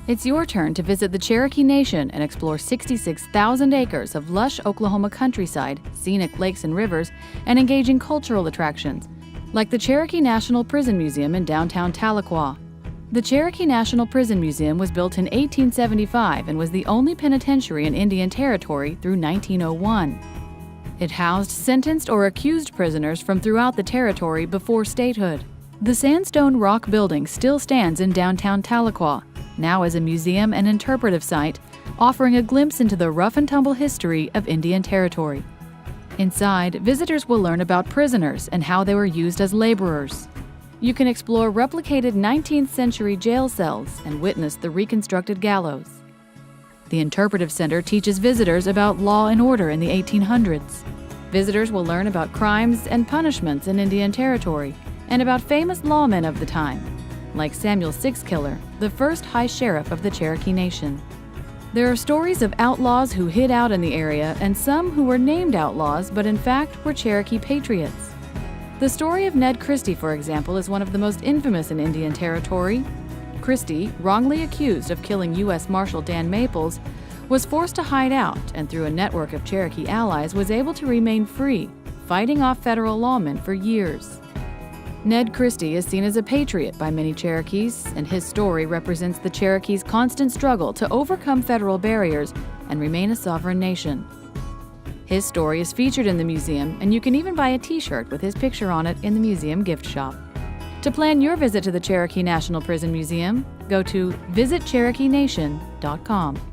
It's your turn to visit the Cherokee Nation and explore 66,000 acres of lush Oklahoma countryside, scenic lakes and rivers, and engaging cultural attractions, like the Cherokee National Prison Museum in downtown Tahlequah. The Cherokee National Prison Museum was built in 1875 and was the only penitentiary in Indian Territory through 1901. It housed sentenced or accused prisoners from throughout the territory before statehood. The Sandstone rock building still stands in downtown Tahlequah, now as a museum and interpretive site, offering a glimpse into the rough-and-tumble history of Indian Territory. Inside, visitors will learn about prisoners and how they were used as laborers. You can explore replicated 19th-century jail cells and witness the reconstructed gallows. The Interpretive Center teaches visitors about law and order in the 1800s. Visitors will learn about crimes and punishments in Indian Territory and about famous lawmen of the time, like Samuel Sixkiller, the first High Sheriff of the Cherokee Nation. There are stories of outlaws who hid out in the area and some who were named outlaws but in fact were Cherokee patriots. The story of Ned Christy, for example, is one of the most infamous in Indian Territory. Christy, wrongly accused of killing U.S. Marshal Dan Maples, was forced to hide out and through a network of Cherokee allies was able to remain free, fighting off federal lawmen for years. Ned Christy is seen as a patriot by many Cherokees, and his story represents the Cherokees' constant struggle to overcome federal barriers and remain a sovereign nation. His story is featured in the museum, and you can even buy a t-shirt with his picture on it in the museum gift shop. To plan your visit to the Cherokee National Prison Museum, go to visitcherokeenation.com.